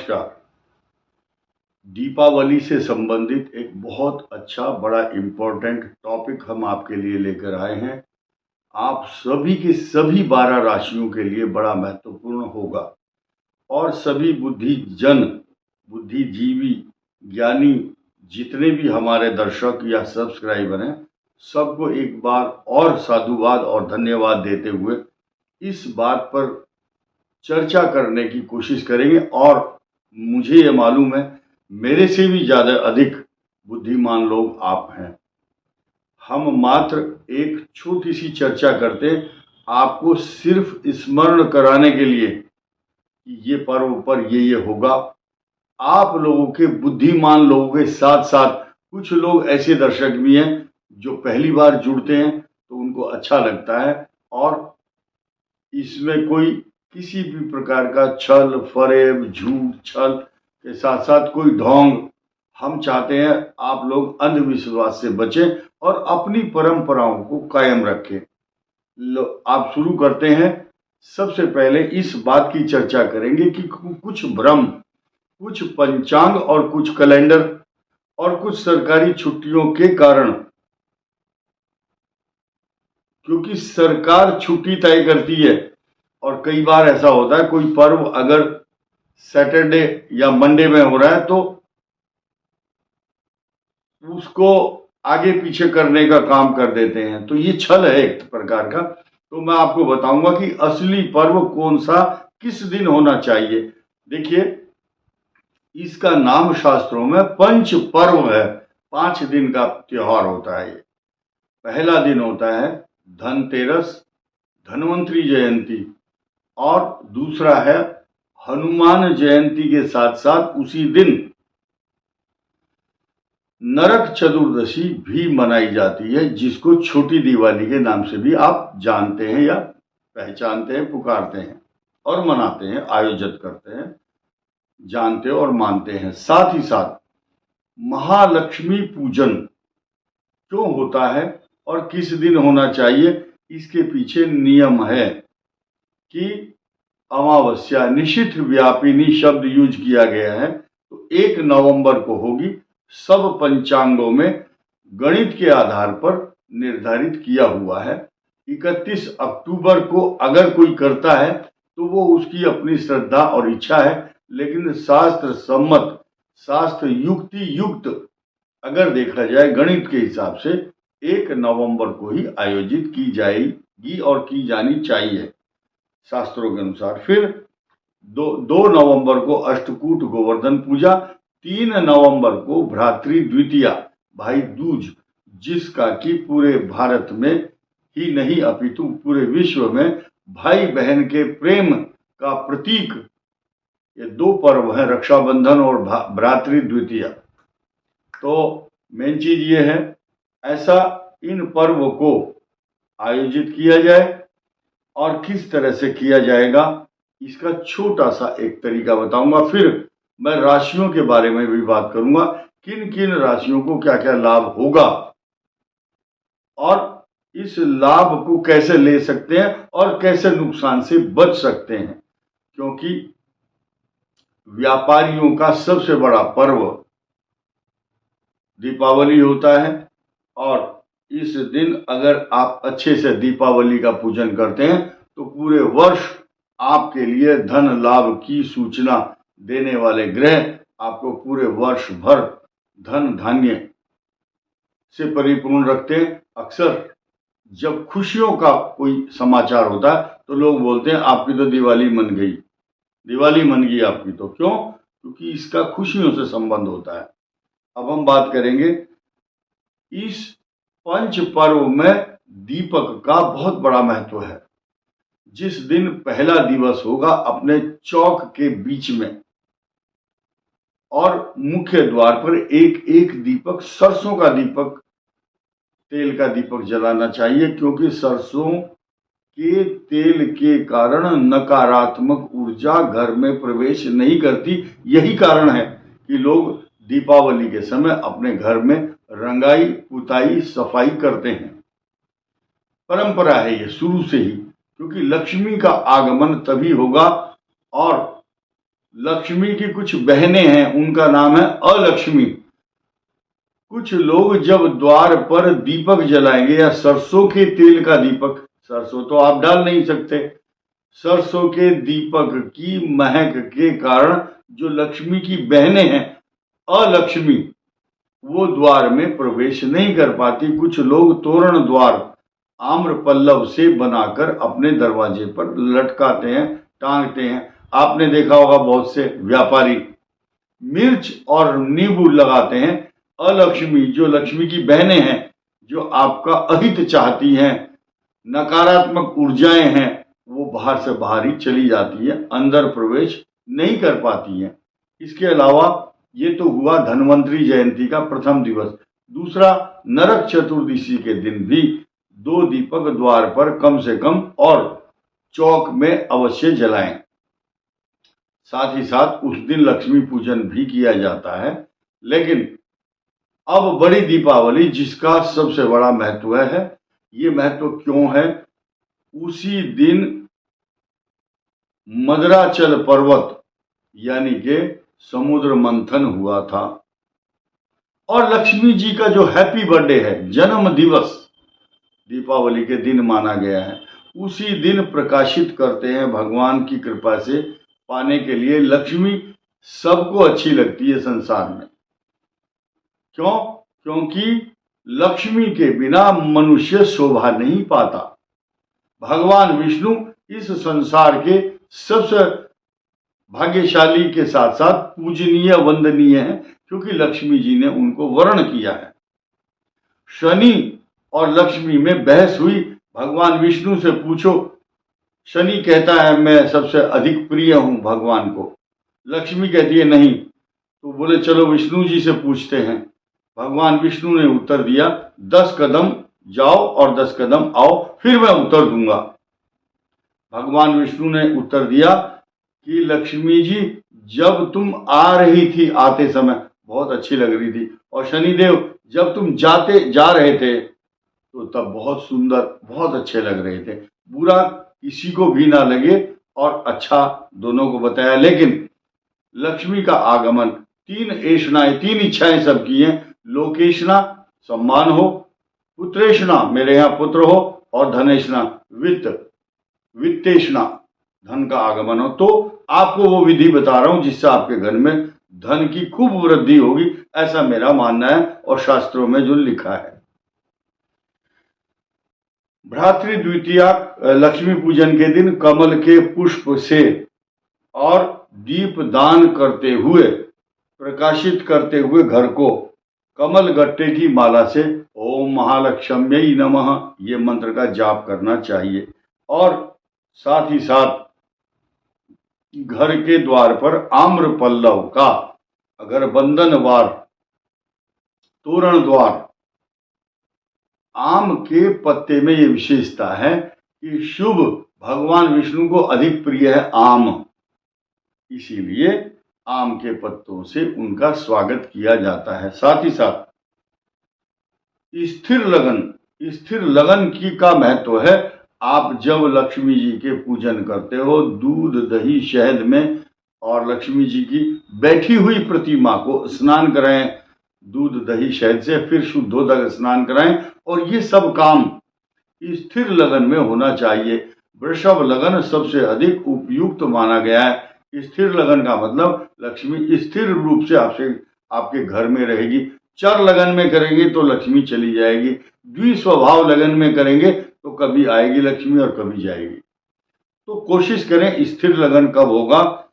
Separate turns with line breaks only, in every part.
नमस्कार। दीपावली से संबंधित एक बहुत अच्छा बड़ा इम्पोर्टेंट टॉपिक हम आपके लिए लेकर आए हैं। आप सभी के सभी 12 राशियों के लिए बड़ा महत्वपूर्ण होगा और सभी बुद्धिजीवी, ज्ञानी जितने भी हमारे दर्शक या सब्सक्राइबर हैं, सबको एक बार और साधुवाद और धन्यवाद देते हुए इस बात पर चर्चा करने की कोशिश करेंगे। और मुझे ये मालूम है मेरे से भी ज़्यादा अधिक बुद्धिमान लोग आप हैं। हम मात्र एक छोटी सी चर्चा करते हैं, आपको सिर्फ स्मरण कराने के लिए कि ये पर्व पर ये होगा। आप लोगों के बुद्धिमान लोगों के साथ साथ कुछ लोग ऐसे दर्शक भी हैं जो पहली बार जुड़ते हैं तो उनको अच्छा लगता है और इसमें कोई किसी भी प्रकार का छल फरेब झूठ छल के साथ साथ कोई ढोंग, हम चाहते हैं आप लोग अंधविश्वास से बचें और अपनी परंपराओं को कायम रखें। आप शुरू करते हैं। सबसे पहले इस बात की चर्चा करेंगे कि कुछ भ्रम, कुछ पंचांग और कुछ कैलेंडर और कुछ सरकारी छुट्टियों के कारण, क्योंकि सरकार छुट्टी तय करती है और कई बार ऐसा होता है कोई पर्व अगर सैटरडे या मंडे में हो रहा है तो उसको आगे पीछे करने का काम कर देते हैं, तो ये छल है एक प्रकार का। तो मैं आपको बताऊंगा कि असली पर्व कौन सा किस दिन होना चाहिए। देखिए, इसका नाम शास्त्रों में पंच पर्व है। 5 दिन का त्योहार होता है। ये पहला दिन होता है धनतेरस, धन्वंतरी जयंती, और दूसरा है हनुमान जयंती के साथ साथ उसी दिन नरक चतुर्दशी भी मनाई जाती है, जिसको छोटी दिवाली के नाम से भी आप जानते हैं या पहचानते हैं, पुकारते हैं और मनाते हैं, आयोजित करते हैं, जानते और मानते हैं। साथ ही साथ महालक्ष्मी पूजन क्यों होता है और किस दिन होना चाहिए, इसके पीछे नियम है कि अमावस्या, निशिथ व्यापिनी शब्द यूज किया गया है, तो 1 नवंबर को होगी। सब पंचांगों में गणित के आधार पर निर्धारित किया हुआ है। 31 अक्टूबर को अगर कोई करता है तो वो उसकी अपनी श्रद्धा और इच्छा है, लेकिन शास्त्र सम्मत, शास्त्र युक्ति युक्त अगर देखा जाए गणित के हिसाब से 1 नवंबर को ही आयोजित की जाएगी और की जानी चाहिए शास्त्रों के अनुसार। फिर 2 नवंबर को अष्टकूट गोवर्धन पूजा, 3 नवंबर को भ्रातृ द्वितीया, भाई दूज, जिसका कि पूरे भारत में ही नहीं अपितु पूरे विश्व में भाई बहन के प्रेम का प्रतीक ये 2 पर्व हैं, रक्षाबंधन और भ्रातृ द्वितीया। तो मेन चीज ये है, ऐसा इन पर्व को आयोजित किया जाए और किस तरह से किया जाएगा इसका छोटा सा एक तरीका बताऊंगा। फिर मैं राशियों के बारे में भी बात करूंगा, किन किन राशियों को क्या क्या लाभ होगा और इस लाभ को कैसे ले सकते हैं और कैसे नुकसान से बच सकते हैं, क्योंकि व्यापारियों का सबसे बड़ा पर्व दीपावली होता है और इस दिन अगर आप अच्छे से दीपावली का पूजन करते हैं तो पूरे वर्ष आपके लिए धन लाभ की सूचना देने वाले ग्रह आपको पूरे वर्ष भर धन धान्य से परिपूर्ण रखते हैं। अक्सर जब खुशियों का कोई समाचार होता है तो लोग बोलते हैं आपकी तो दिवाली मन गई, दिवाली मन गई आपकी तो। क्यों? क्योंकि इसका खुशियों से संबंध होता है। अब हम बात करेंगे इस पंच पर्व में दीपक का बहुत बड़ा महत्व है। जिस दिन पहला दिवस होगा अपने चौक के बीच में और मुख्य द्वार पर एक एक दीपक, सरसों का दीपक, तेल का दीपक जलाना चाहिए, क्योंकि सरसों के तेल के कारण नकारात्मक ऊर्जा घर में प्रवेश नहीं करती। यही कारण है कि लोग दीपावली के समय अपने घर में रंगाई पुताई सफाई करते हैं। परंपरा है ये शुरू से ही, क्योंकि लक्ष्मी का आगमन तभी होगा और लक्ष्मी की कुछ बहनें हैं, उनका नाम है अलक्ष्मी। कुछ लोग जब द्वार पर दीपक जलाएंगे या सरसों के तेल का दीपक, सरसों तो आप डाल नहीं सकते, सरसों के दीपक की महक के कारण जो लक्ष्मी की बहनें हैं अलक्ष्मी, वो द्वार में प्रवेश नहीं कर पाती। कुछ लोग तोरण द्वार आम्र पल्लव से बनाकर अपने दरवाजे पर लटकाते हैं, टांगते हैं। आपने देखा होगा बहुत से व्यापारी मिर्च और नींबू लगाते हैं। अलक्ष्मी जो लक्ष्मी की बहनें हैं, जो आपका अहित चाहती हैं, नकारात्मक ऊर्जाएं हैं, वो बाहर से बाहर ही चली जाती है, अंदर प्रवेश नहीं कर पाती हैं। इसके अलावा ये तो हुआ धन्वंतरी जयंती का प्रथम दिवस। दूसरा, नरक चतुर्दशी के दिन भी 2 दीपक द्वार पर कम से कम और चौक में अवश्य जलाएं। साथ ही साथ उस दिन लक्ष्मी पूजन भी किया जाता है। लेकिन अब बड़ी दीपावली, जिसका सबसे बड़ा महत्व है। ये महत्व क्यों है? उसी दिन मदराचल पर्वत यानी कि समुद्र मंथन हुआ था, और लक्ष्मी जी का जो हैप्पी बर्थडे है, जन्म दिवस दीपावली के दिन माना गया है। उसी दिन प्रकाशित करते हैं। भगवान की कृपा से पाने के लिए लक्ष्मी सबको अच्छी लगती है संसार में। क्यों? क्योंकि लक्ष्मी के बिना मनुष्य शोभा नहीं पाता। भगवान विष्णु इस संसार के सबसे भाग्यशाली के साथ साथ पूजनीय वंदनीय है, क्योंकि लक्ष्मी जी ने उनको वर्ण किया है। शनि और लक्ष्मी में बहस हुई। भगवान विष्णु से पूछो, शनि कहता है मैं सबसे अधिक प्रिय हूं भगवान को, लक्ष्मी कहती है नहीं। तो बोले चलो विष्णु जी से पूछते हैं। भगवान विष्णु ने उत्तर दिया, 10 कदम जाओ और 10 कदम आओ, फिर मैं उत्तर दूंगा। भगवान विष्णु ने उत्तर दिया कि लक्ष्मी जी, जब तुम आ रही थी, आते समय बहुत अच्छी लग रही थी, और शनिदेव जब तुम जा रहे थे तो तब बहुत सुंदर, बहुत अच्छे लग रहे थे। बुरा किसी को भी ना लगे और अच्छा दोनों को बताया। लेकिन लक्ष्मी का आगमन, 3 ऐषणाएं, 3 इच्छाएं सबकी हैं। लोकेशना, सम्मान हो, पुत्रेशना, मेरे यहाँ पुत्र हो, और धनेशना, वित्तेशना, धन का आगमन हो। तो आपको वो विधि बता रहा हूं जिससे आपके घर में धन की खूब वृद्धि होगी, ऐसा मेरा मानना है और शास्त्रों में जो लिखा है। भ्रातृ द्वितीया लक्ष्मी पूजन के दिन कमल के पुष्प से और दीप दान करते हुए, प्रकाशित करते हुए घर को कमल गट्टे की माला से ओम महालक्ष्म्यै नमः ये मंत्र का जाप करना चाहिए। और साथ ही साथ घर के द्वार पर आम्र पल्लव का, अगर बंधनवार, तोरण द्वार, आम के पत्ते में ये विशेषता है कि शुभ, भगवान विष्णु को अधिक प्रिय है आम, इसीलिए आम के पत्तों से उनका स्वागत किया जाता है। साथ ही साथ स्थिर लगन की का महत्व है। आप जब लक्ष्मी जी के पूजन करते हो, दूध दही शहद में, और लक्ष्मी जी की बैठी हुई प्रतिमा को स्नान कराएं दूध दही शहद से, फिर शुद्धोदक स्नान कराएं, और ये सब काम स्थिर लगन में होना चाहिए। वृषभ लगन सबसे अधिक उपयुक्त माना गया है। स्थिर लगन का मतलब लक्ष्मी स्थिर रूप से आपके घर में रहेगी। चर लगन में करेंगे तो लक्ष्मी चली जाएगी, द्विस्वभाव लगन में करेंगे तो कभी आएगी लक्ष्मी और कभी जाएगी। तो कोशिश करें। स्थिर लगन कब होगा?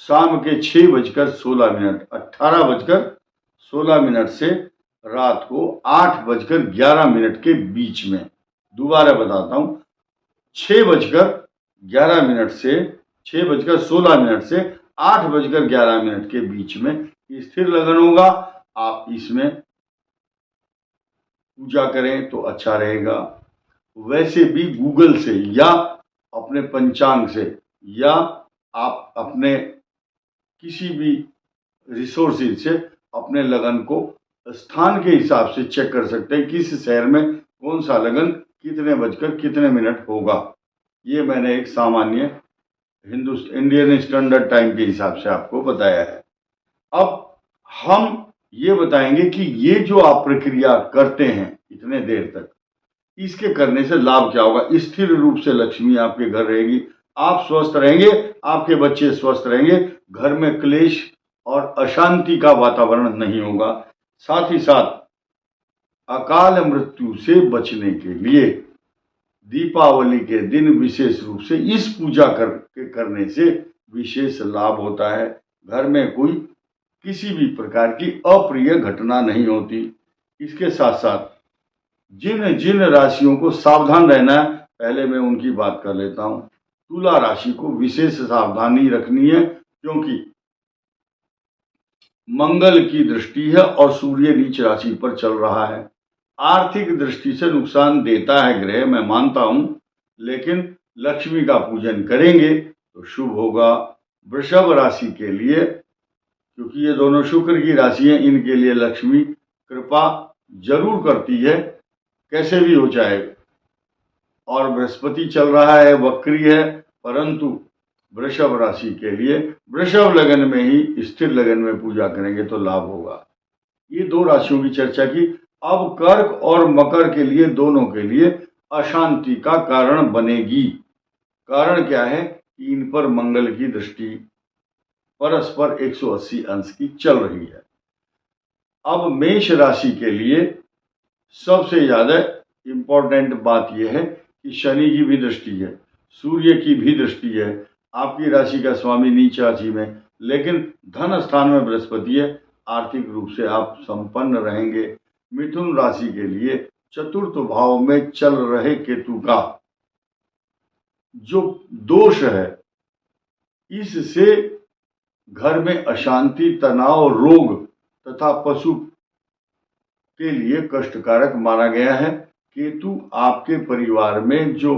शाम के 6:16, 18:16 से रात को 8:11 के बीच में। दोबारा बताता हूं, 6:11 से 6:16 से 8:11 के बीच में स्थिर लगन होगा। आप इसमें पूजा करें तो अच्छा रहेगा। वैसे भी गूगल से या अपने पंचांग से या आप अपने किसी भी रिसोर्सेज से अपने लगन को स्थान के हिसाब से चेक कर सकते हैं, किस शहर में कौन सा लगन कितने बजकर कितने मिनट होगा। ये मैंने एक सामान्य इंडियन स्टैंडर्ड टाइम के हिसाब से आपको बताया है। अब हम ये बताएंगे कि ये जो आप प्रक्रिया करते हैं इतने देर तक, इसके करने से लाभ क्या होगा। स्थिर रूप से लक्ष्मी आपके घर रहेगी, आप स्वस्थ रहेंगे, आपके बच्चे स्वस्थ रहेंगे, घर में क्लेश और अशांति का वातावरण नहीं होगा। साथ ही साथ अकाल मृत्यु से बचने के लिए दीपावली के दिन विशेष रूप से इस पूजा करने से विशेष लाभ होता है। घर में कोई किसी भी प्रकार की अप्रिय घटना नहीं होती। इसके साथ साथ जिन जिन राशियों को सावधान रहना है, पहले मैं उनकी बात कर लेता हूं। तुला राशि को विशेष सावधानी रखनी है, क्योंकि मंगल की दृष्टि है और सूर्य नीच राशि पर चल रहा है। आर्थिक दृष्टि से नुकसान देता है ग्रह, मैं मानता हूं, लेकिन लक्ष्मी का पूजन करेंगे तो शुभ होगा। वृषभ राशि के लिए, क्योंकि ये दोनों शुक्र की राशि है, इनके लिए लक्ष्मी कृपा जरूर करती है, कैसे भी हो चाहे। और बृहस्पति चल रहा है, वक्री है, परंतु वृषभ राशि के लिए वृषभ लगन में ही, स्थिर लगन में पूजा करेंगे तो लाभ होगा। ये दो राशियों की चर्चा की। अब कर्क और मकर के लिए, दोनों के लिए अशांति का कारण बनेगी। कारण क्या है कि इन पर मंगल की दृष्टि परस्पर 180 अंश की चल रही है। अब मेष राशि के लिए सबसे ज्यादा इंपॉर्टेंट बात यह है कि शनि की भी दृष्टि है, सूर्य की भी दृष्टि है, आपकी राशि का स्वामी नीच राशि में, लेकिन धन स्थान में बृहस्पति है। आर्थिक रूप से आप संपन्न रहेंगे। मिथुन राशि के लिए चतुर्थ भाव में चल रहे केतु का जो दोष है, इससे घर में अशांति, तनाव, रोग तथा पशु के लिए कष्टकारक माना गया है। केतु आपके परिवार में जो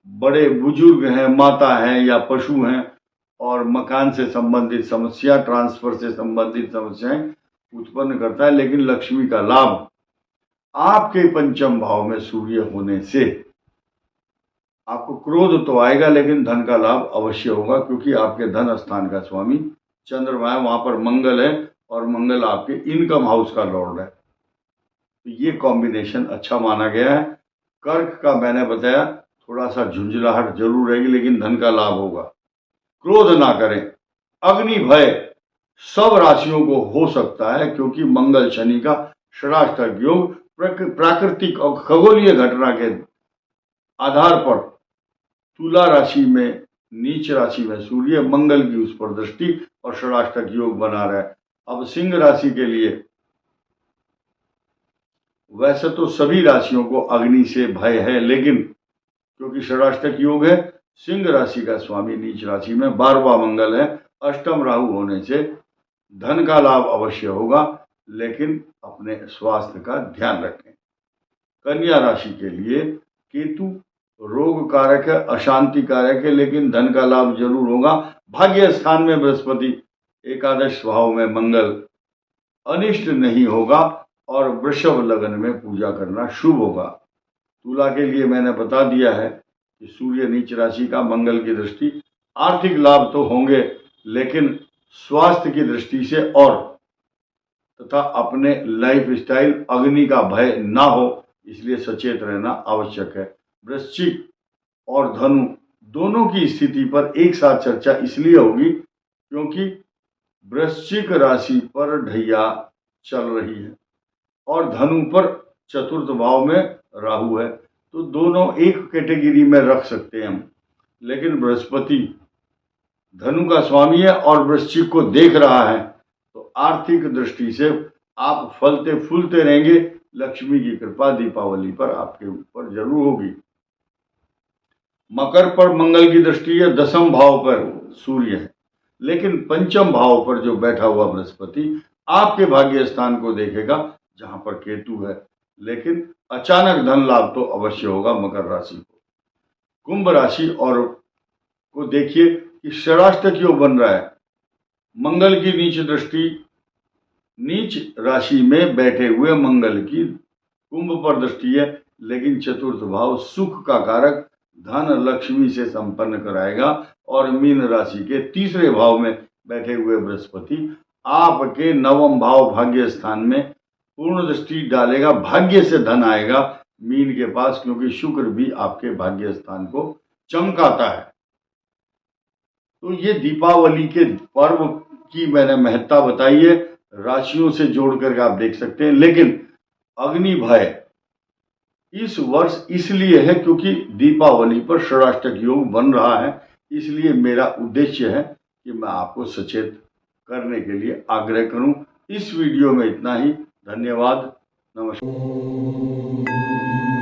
बड़े बुजुर्ग हैं, माता हैं या पशु हैं, और मकान से संबंधित समस्या, ट्रांसफर से संबंधित समस्याएं उत्पन्न करता है। लेकिन लक्ष्मी का लाभ आपके पंचम भाव में सूर्य होने से आपको क्रोध तो आएगा, लेकिन धन का लाभ अवश्य होगा, क्योंकि आपके धन स्थान का स्वामी चंद्रमा है, वहां पर मंगल है, और मंगल आपके इनकम हाउस का लॉर्ड है। तो ये कॉम्बिनेशन अच्छा माना गया है। कर्क का मैंने बताया, थोड़ा सा झुंझलाहट जरूर रहेगी, लेकिन धन का लाभ होगा। क्रोध ना करें। अग्नि भय सब राशियों को हो सकता है, क्योंकि मंगल शनि का षडाष्टक योग प्राकृतिक और खगोलीय घटना के आधार पर तुला राशि में, नीच राशि में सूर्य, मंगल की उस पर दृष्टि और षडाष्टक योग बना रहा है। अब सिंह राशि के लिए, वैसे तो सभी राशियों को अग्नि से भय है, लेकिन क्योंकि षडाष्टक योग है, सिंह राशि का स्वामी नीच राशि में 12वां मंगल है, अष्टम राहु होने से धन का लाभ अवश्य होगा, लेकिन अपने स्वास्थ्य का ध्यान रखें। कन्या राशि के लिए केतु रोग कारक है, अशांति कारक है, लेकिन धन का लाभ जरूर होगा। भाग्य स्थान में बृहस्पति, एकादश भाव में मंगल, अनिष्ट नहीं होगा, और वृषभ लगन में पूजा करना शुभ होगा। तुला के लिए मैंने बता दिया है कि सूर्य नीच राशि का, मंगल की दृष्टि, आर्थिक लाभ तो होंगे, लेकिन स्वास्थ्य की दृष्टि से और तथा अपने लाइफ स्टाइल, अग्नि का भय ना हो, इसलिए सचेत रहना आवश्यक है। वृश्चिक और धनु दोनों की स्थिति पर एक साथ चर्चा इसलिए होगी क्योंकि वृश्चिक राशि पर ढैया चल रही है और धनु पर चतुर्थ भाव में राहु है, तो दोनों एक कैटेगरी में रख सकते हैं हम। लेकिन बृहस्पति धनु का स्वामी है और वृश्चिक को देख रहा है, तो आर्थिक दृष्टि से आप फलते फूलते रहेंगे। लक्ष्मी की कृपा दीपावली पर आपके ऊपर जरूर होगी। मकर पर मंगल की दृष्टि है, दसम भाव पर सूर्य है, लेकिन पंचम भाव पर जो बैठा हुआ बृहस्पति आपके भाग्य स्थान को देखेगा जहां पर केतु है, लेकिन अचानक धन लाभ तो अवश्य होगा मकर राशि को। कुंभ राशि और को देखिए कि षडाष्टक योग बन रहा है। मंगल की नीच दृष्टि, नीच राशि में बैठे हुए मंगल की कुंभ पर दृष्टि है, लेकिन चतुर्थ भाव सुख का कारक, धन लक्ष्मी से संपन्न कराएगा, और मीन राशि के तीसरे भाव में बैठे हुए बृहस्पति आपके नवम भाव भाग्य स्थान में पूर्ण दृष्टि डालेगा। भाग्य से धन आएगा मीन के पास, क्योंकि शुक्र भी आपके भाग्य स्थान को चमकाता है। तो ये दीपावली के पर्व की मैंने महत्ता बताई है, राशियों से जोड़ करके आप देख सकते हैं। लेकिन अग्नि भय इस वर्ष इसलिए है क्योंकि दीपावली पर षडाष्टक योग बन रहा है, इसलिए मेरा उद्देश्य है कि मैं आपको सचेत करने के लिए आग्रह करूं। इस वीडियो में इतना ही। धन्यवाद। नमस्कार।